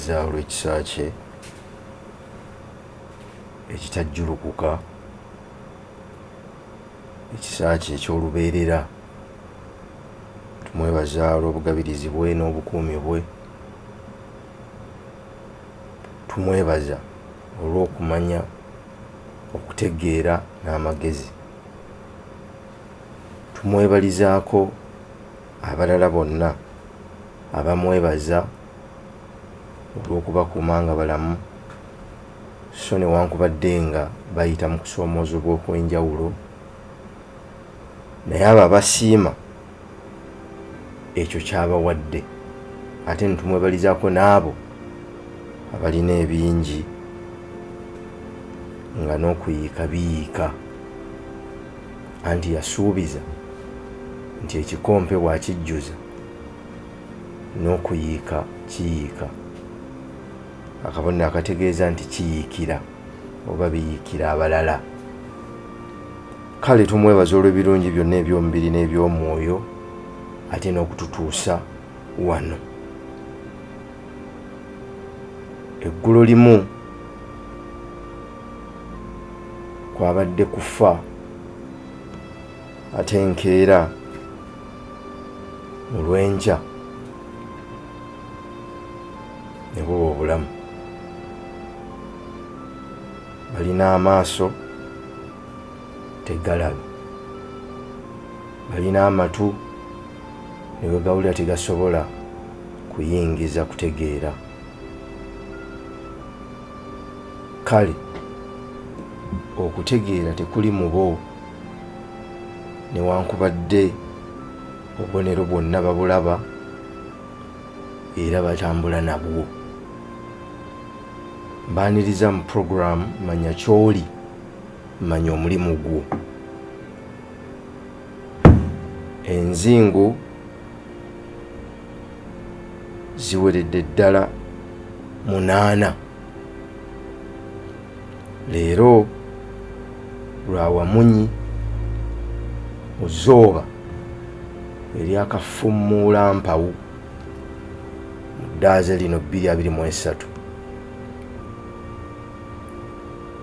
tumwebaza olw'ekisa kye ekitajjulukuka, ekisa kye eky'olubeerera. Tumwebaza olw'obugabirizi bwe n'obukuumi bwe. Tumwebaza olw'okumanya, okutegeera n'amagezi. Tumwebalizaako abalala bonna abamwebaza olw'okubakuuma nga balamu, so newankubadde nga bayita mu kusoomoozebwa okw'enjawulo, naye abo abasiima ekyo ky'abawadde. Ate netumwebalizaako n'abo abalina ebingi nga n'okuyiika biyiika, anti yasuubiza nti ekikompe bw'akijjuza n'okuyiika kiyiika. Akabonero akategeeza nti kiyiikira oba biyiikira abalala. Kale tumwebaza olw'ebirungi byonna eby'omubiri n'eby'omwoyo, ate n'okututuusa wano. Eggulo limu kwabadde kufa, ate enkeera mu lw'enkya ne buba obulamu. Balina amaaso tegalaba, balina amatu ne bwe gawulira tegasobola kuyingiza kutegeera. Kale okutegeera tekuli mu bo, newankubadde obubonero bwonna babulaba era batambula nabwo. Mbaaniriza mu program manya ky'oli, manya omulimu gwo. Enzingo ziweredde ddala 8. Leero lwawamunyi mu zzooba eryakafummuula mpawu mu ddaaza lino 2023.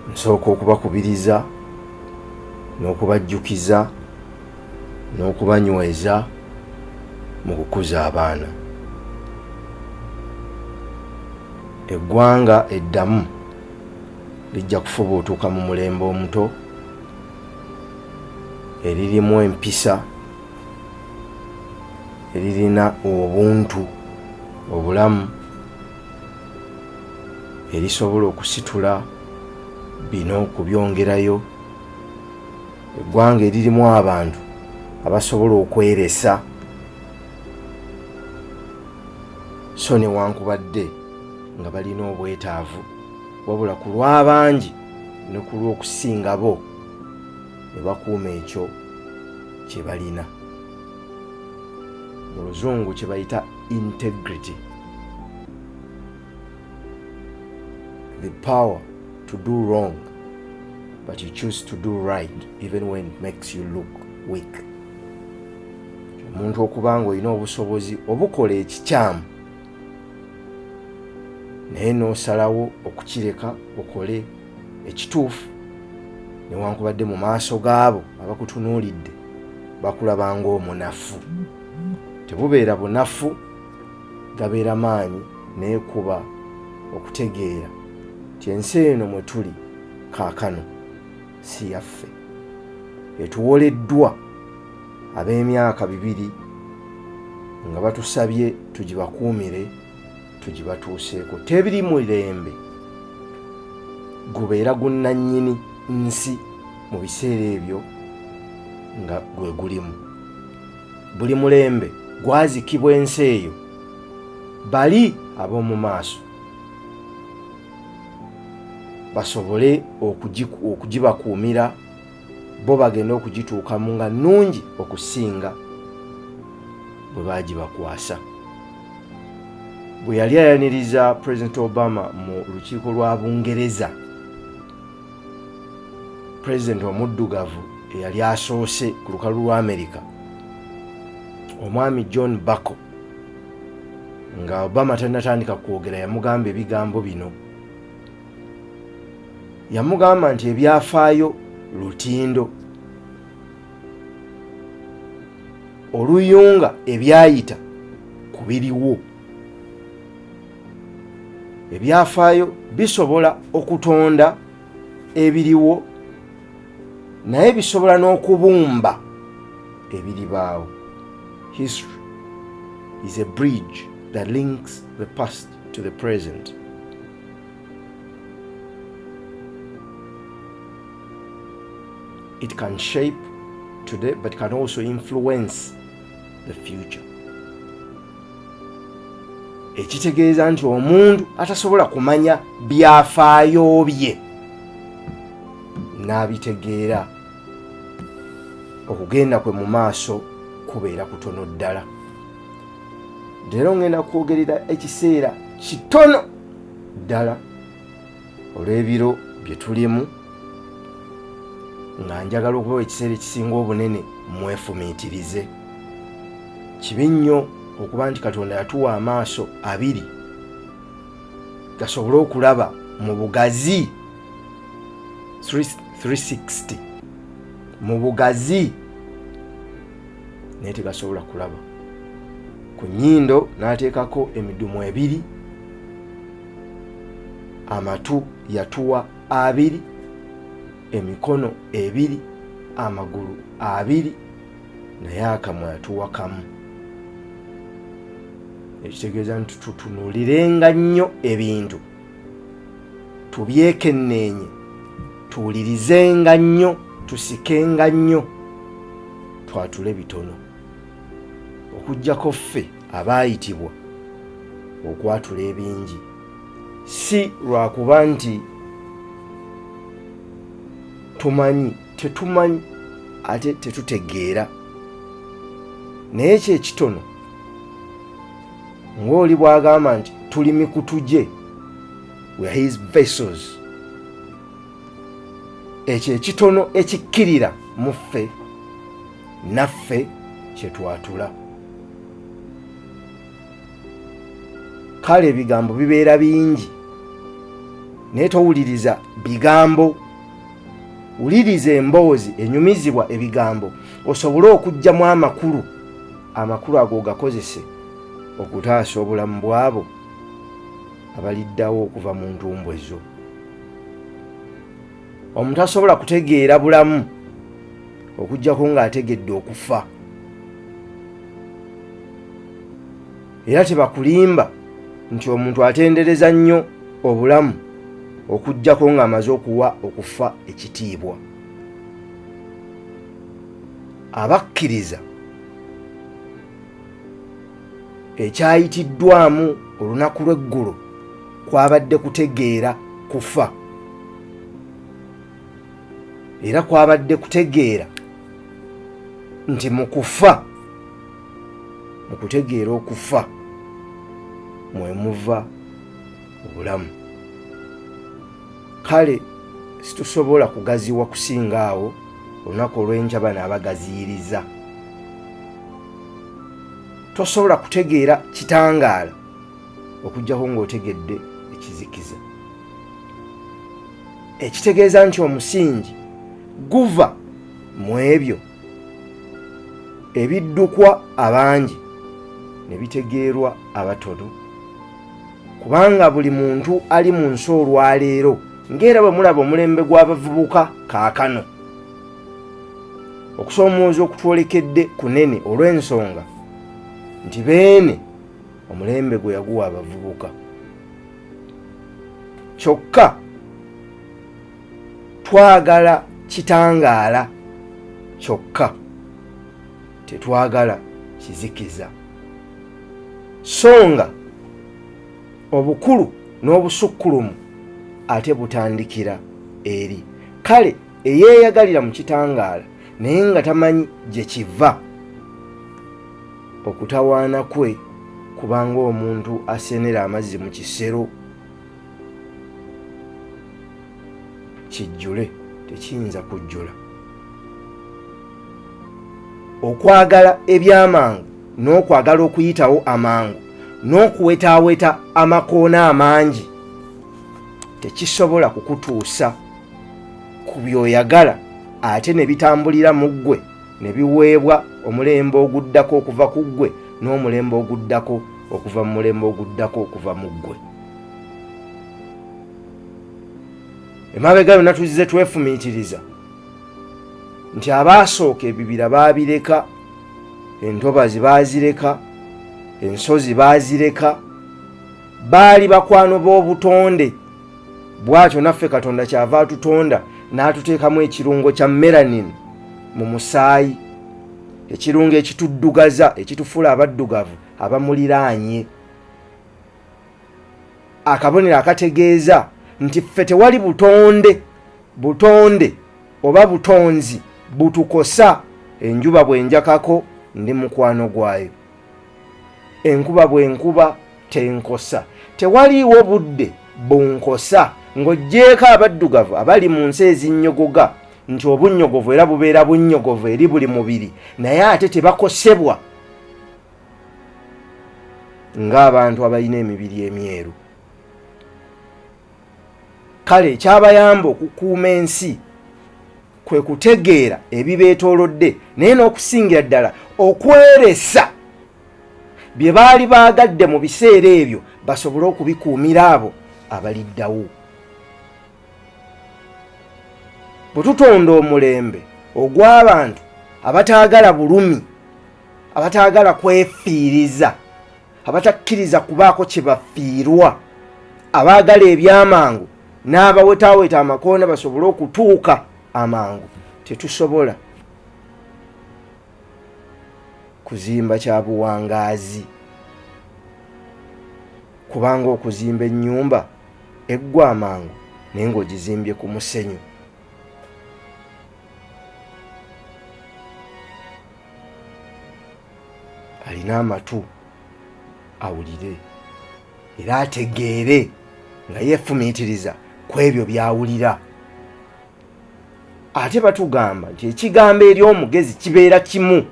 Nsooka okubakubiriza n'okubajjukiza n'okubanyweza mu kukuza abaana. Eggwanga eddamu lijja kufubuutuka mu mulembe omuto eririmu empisa, eririna obuntu, obulamu, erisobola okusitula bino okubyongerayo. Eggwanga eririmu abantu abasobola okweresa, so newankubadde nga balina obwetaavu, wabula ku lw'abangi ne ku lw'okusinga bo ne bakuuma ekyo kye balina. Mu Luzungu kye bayita integrity. The power to do wrong, but you choose to do right even when it makes you look weak. Omuntu okubanga olina obusobozi obukola ekikyamu naye n'osalawo okukireka okole ekituufu, newankubadde mu maaso gaabo abakutunuulidde bakulaba ng'omunafu. Tebubeera bunafu, gabeera maanyi, naye kuba okutegeera nti ensi eno mwe tuli kaakano si yaffe, etuwoleddwa ab'emyaka 2 nga batusabye tugibakuumire, tugibatuuseeko. Tebiri mulembe gubeera gunnannyini nsi mu biseera ebyo nga gwe gulimu. Buli mulembe gwazikibwa ensi eyo bali ab'omu maaso basobole okugibakuumira, bo bagenda okugituukamu nga nnungi okusinga bwe baagibakwasa. Bwe yali ayaniriza President Obama mu lukiiko lwa Bungereza, President omuddugavu eyali asoose ku lukalu lwa Amerika, omwami John Bako, nga Obama tannatandika kwogera yamugamba ebigambo bino. Yamugamba nti ebyafaayo lutindo, oluyunga ebyayita ku biriwo. Ebyafaayo bisobola okutonda ebiriwo naye bisobola n'okubumba ebiribaawo. History is a bridge that links the past to the present. It can shape today but can also influence the future. Ekitegeeza nti omuntu atasobola kumanya byafaayo bye n'abitegeera, okugenda kwe mu maaso kubeera kutono ddala. Leero ngenda kwogerera ekiseera kitono ddala olw'ebiro bye tulimu, nga njagala okubawa ekiseera ekisinga obunene mwefumiitirize. Kibi nnyo okuba nti Katonda yatuwa amaaso abiri gasobole okulaba mu bugazi 360 mu bugazi, naye tegasobola kulaba. Ku nnyindo n'ateekako emidumu ebiri, amatu yatuwa abiri, emikono ebiri, amagulu abiri, naye akamwa yatuwa kamu. Ekitegeeza nti tutunuulirenga nnyo ebintu, tubyekenneenye, tuwulirizenga nnyo, tusikenga nnyo, twatule bitono. Okuggyako ffe abaayitibwa okwatula ebingi, si lwakuba nti tumanyi, tetumanyi ate tetutegeera, naye ekyo ekitono ng'oli bw'agamba nti tuli mikutu gye, we are his vessels. Ekyo ekitono ekikkirira mu ffe, naffe kye twatula. Kale ebigambo bibeera bingi, naye towuliriza bigambo. Wuliriza emboozi enyumizibwa ebigambo, osobole okuggyamu amakulu. Amakulu ago gakozese okutaasa obulamu bw'abo abaliddawo okuva mu ntumbwe zo. Omuntu asobola kutegeera bulamu okuggyako ng'ategedde okufa. Era tebakulimba nti omuntu atendereza nnyo obulamu okuggyako ng'amaze okuwa okufa ekitiibwa. Abakkiriza ekyayitiddwamu olunaku lw'eggulo kwabadde kutegeera kufa, era kwabadde kutegeera nti mu kufa, mu kutegeera okufa mwe muva obulamu. Kale situsobola kugaziwa kusinga awo. Olunaku olw'enkya bano abagaziyiriza, tosobola kutegeera kitangaala okuggyako ng'otegedde ekizikiza. Ekitegeeza nti omusingi guva mu ebyo ebiddukwa abangi ne bitegeerwa abatono, kubanga buli muntu ali mu nsi olwaleero ng'era bwe mulaba omulembe gw'abavubuka kaakano. Okusoomooza okutwolekedde kunene olw'ensonga nti beene omulembe gwe yaguwa abavubuka. Kyokka twagala kitangaala kyokka, tetwagala kizikiza. So nga obukulu n'obusukkulumu ate butandikira eri. Kale eyeeyagalira mu kitangaala naye nga tamanyi gye kiva, okutawaana kwe kubanga omuntu asenera amazzi mu kisero kijjule tekiyinza kujjula. Okwagala ebyamangu n'okwagala okuyitawo amangu n'okuwetaaweta amakoona amangi tekisobola kukutuusa ku by'oyagala, ate ne bitambulira mu ggwe ne biweebwa omulembe oguddako okuva ku ggwe n'omulembe oguddako okuva mu mulembe oguddako okuva mu ggwe. Emabega yonna tuzze twefumiitiriza nti abaasooka ebibira baabireka, entobazi baazireka, ensozi baazireka, baali bakwano b'obutonde. Bw'atyo naffe Katonda kyava atutonda n'atuteekamu ekirungo kya melanin mu musaayi, ekirungo ekituddugaza, ekitufuula abaddugavu abamuliraanye, akabonero akategeeza nti ffe tewali butonde oba butonzi butukosa. Enjuba bw'enjakako ndi mukwano gwayo, enkuba bw'enkuba tenkosa, tewaliiwo budde bunkosa ng'oggyeko abaddugavu abali mu nsi ezinnyogoga nti obunnyogovu era bubeera bunnyogovu eri buli mubiri, naye ate tebakosebwa ng'abantu abalina emibiri emyeru. Kale ekyabayamba okukuuma ensi kwe kutegeera ebibeetoolodde, naye n'okusingira ddala okweresa bye baali baagadde mu biseera ebyo basobole okubikuumira abo abaliddawo. Bwe tutonda omulembe ogw'abantu abataagala bulumi, abataagala kwefiiriza, abatakkiriza kubaako kye bafiirwa, abaagala ebyamangu n'abawetaaweta amakoona basobole okutuuka amangu, tetusobola kuzimba kya buwangaazi, kubanga okuzimba ennyumba eggwa amangu naye ng'ogizimbye ku musenyu. Alina amatu awulire era ategeere nga yeefumiitiriza ku ebyo by'awulira. Ate batugamba nti ekigambo eri omugezi kibeera kimu,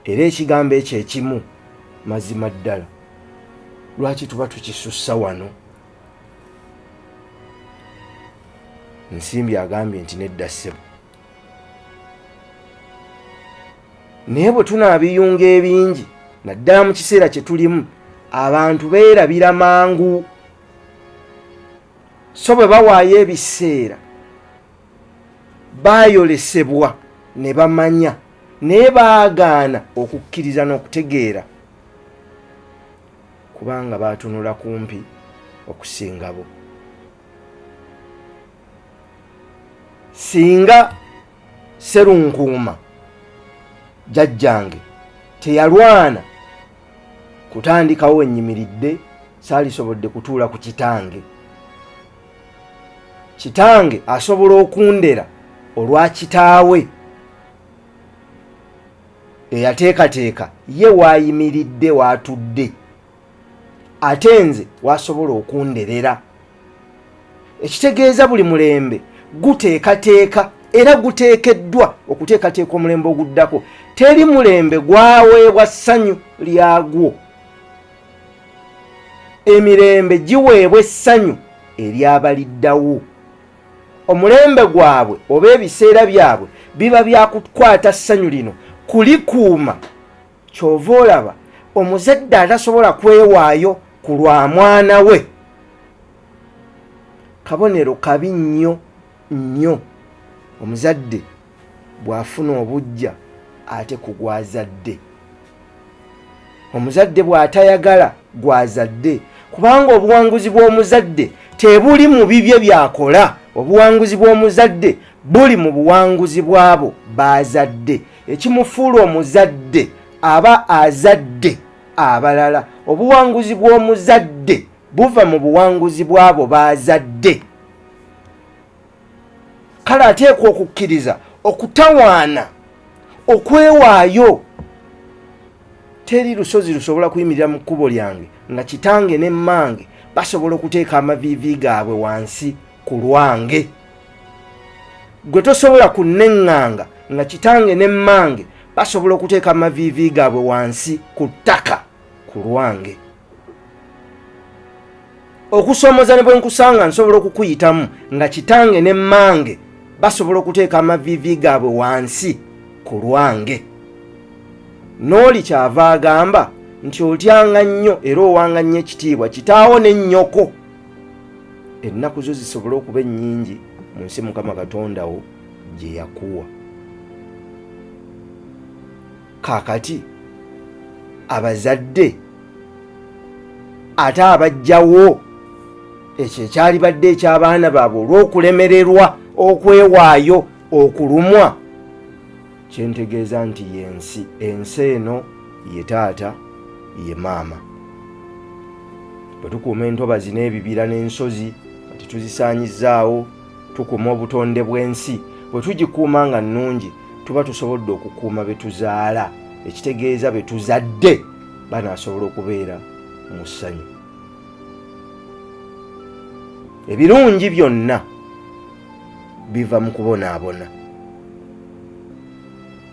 era ekigambo ekyo ekimu mazima ddala. Lwaki tuba tukisussa wano? Nsimbi agambye nti nedda ssebo, naye bwe tunaabiyunga ebingi, naddala mu kiseera kye tulimu, abantu beerabira mangu. So bwe bawaayo ebiseera baayolesebwa ne bamanya, naye baagaana okukkiriza n'okutegeera, kubanga baatunula kumpi okusinga bo. Singa Sserunkuuma jjajjange teyalwana kutandikawo wennyimiridde, saalisobodde kutuula ku kitange. Kitange asobola okundera olwa kitaawe eyateekateeka ye waayimiridde waatudde, ate nze wasobola okunderera. Ekitegeeza buli mulembe guteekateeka era guteekeddwa okuteekateeka omulembe oguddako. Teri mulembe gwaweebwa ssanyu lyagwo, emirembe giweebwa essanyu ery'abaliddawo. Omulembe gwabwe oba ebiseera byabwe biba byakukwata ssanyu lino kulikuuma. Kyova olaba omuzadde atasobola kwewaayo ku lwa mwana we, kabonero kabi nnyo nnyo omuzadde bw'afuna obujja ate ku gwazadde. Omuzadde bw'atayagala gwazadde, kubanga obuwanguzi bw'omuzadde tebuli mu bibye byakola. Obuwanguzi bw'omuzadde buli mu buwanguzi bw'abo bazadde. Ekimufuula omuzadde aba azadde abalala. Obuwanguzi bw'omuzadde buva mu buwanguzi bw'abo bazadde. Kale ateekwa okukkiriza, okutawaana, okwewaayo. Teri lusozi lusobola kuyimirira mu kkubo lyange nga kitange ne mmange basobola okuteeka amaviivi gaabwe wansi ku lwange. Gwe tosobola kunneŋŋanga nga kitange ne mmange basobola okuteeka amaviivi gaabwe wansi ku ttaka ku lwange. Okusomoza ne bwe nkusanga nsobola okukuyitamu nga kitange ne mmange basobola okuteeka amaviivi gaabwe wansi ku lwange. N'oli kyava agamba nti otyanga nnyo era owanga nnyo ekitiibwa kitaawo ne nnyoko. Ennaku zo zisobola okuba ennyingi mu nsi Mukama Katonda wo gye yakuwa. Kaakati abazadde ate abajjawo ekyo ekyali badde eky'abaana baabwe olw'okulemererwa okwewaayo okulumwa, kyentegeeza nti yensi. Ensi eno ye taata ye maama. Bwe tukuuma entobazi n'ebibira n'ensozi nga tetuzisaanyizaawo, tukuuma obutonde bw'ensi, bwe tugikuuma nga nnungi tuba tusobodde okukuuma be tuzaala, ekitegeeza be tuzadde banaasobola okubeera mu ssanyu. Ebirungi byonna biva mu kubonaabona.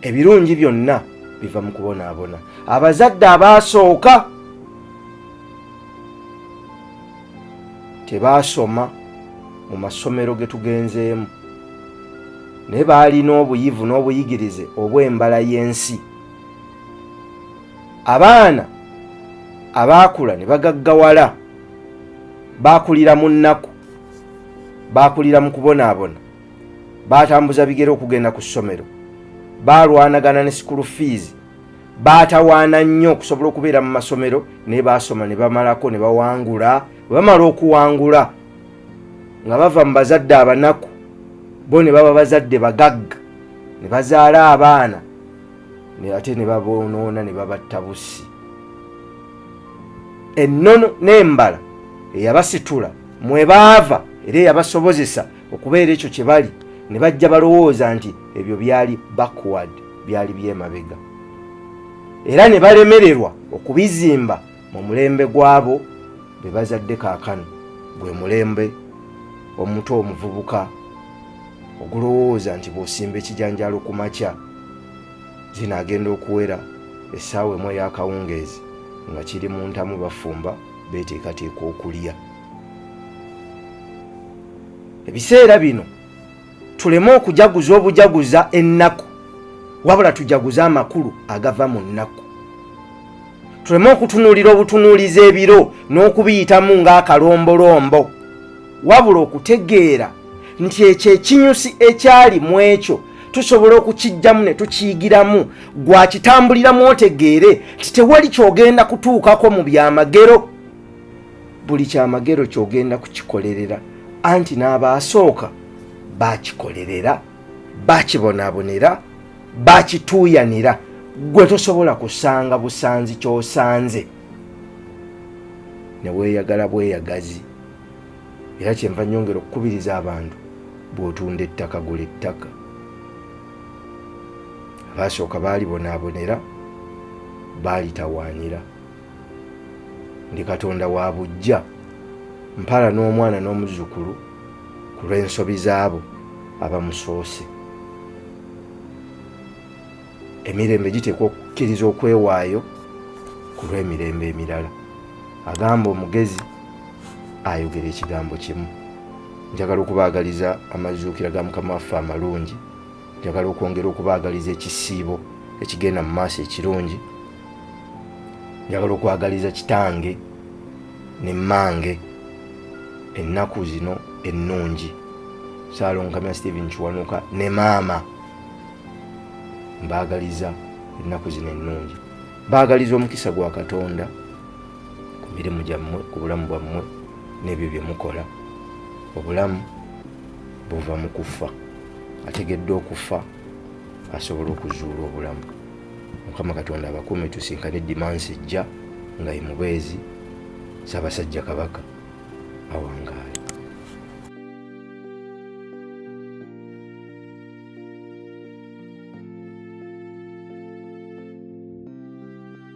Ebirungi byonna biva mu kubonaabona. Abazadde abaasooka tebaasoma mu masomero ge tugenzeemu, naye baalina obuyivu n'obuyigirize obw'embala y'ensi. Abaana abaakula ne bagaggawala baakulira mu nnaku, baakulira mu kubonaabona, baatambuza bigere okugenda ku ssomero, baalwanagana ne school fees, baatawaana nnyo okusobola okubeera mu masomero, naye baasoma ne bamalako ne bawangula. Bwe bamala okuwangula nga bava mu bazadde abanaku, bo ne baba bazadde bagagga, ne bazaala abaana ate ne baboonoona ne babatta bussi. Ennono n'embala eyabasitula mwe baava era eyabasobozesa okubeera ekyo kye bali, ne bajja balowooza nti ebyo byali backward, byali byemabega, era ne balemererwa okubizimba mu mulembe gwabo be bazadde kaakano, gwe mulembe omuto omuvubuka ogulowooza nti bw'osimba ekijanjaalo ku makya zinaagenda okuwera essaawa emu ey'akawungeezi nga kiri mu ntamu bafumba beeteekateeka okulya. Ebiseera bino tuleme okujaguza obujaguza ennaku, wabula tujaguza amakulu agava mu nnaku. Tuleme okutunuulira obutunuulizi ebiro n'okubiyitamu ng'akalombolombo, wabula okutegeera nti ekyo ekinyusi ekyali mu ekyo tusobola okukijjamu ne tukiyigiramu, gwakitambuliramu otegeere nti tewali kyogenda kutuukako mu byamagero. Buli kyamagero kyogenda kukikolerera, anti n'abaasooka baakikolerera, baakibonaabonera, baakituuyanira. Gwe tosobola kusanga busanzi ky'osanze. Ne weeyagala bweyagazi. Era kyenva nnyongera okukubiriza abantu, bw'otunda ettaka gula ettaka. Abaasooka baalibonaabonera, baalitawaanira. Ndi Katonda wa bujja, mpala n'omwana n'omuzzukulu ku lw'ensobi zaabo abamusoose. Emirembe giteekwa okukkiriza okwewaayo ku lw'emirembe emirala. Agamba omugezi ayogera ekigambo kimu. Njagala okubaagaliza amazuukira ga Mukama waffe amalungi. Njagala okwongera okubaagaliza ekisiibo ekigenda mu maaso ekirungi. Njagala okwagaliza kitange ne mmange ennaku zino ennungi. Ssaalonkamya Stephen Kiwanuka ne maama. Mbaagaliza ennaku zino ennungi. Baagaliza omukisa gwa Katonda ku mirimu gyammwe, ku bulamu bwammwe n'ebyo bye mukola. Obulamu buva mu kufa. Ategedde okufa asobola okuzuula obulamu. Mukama Katonda abakuume tusinkane Dimansi ejja nga ye mubeezi Ssaabasajja Kabaka awangaala.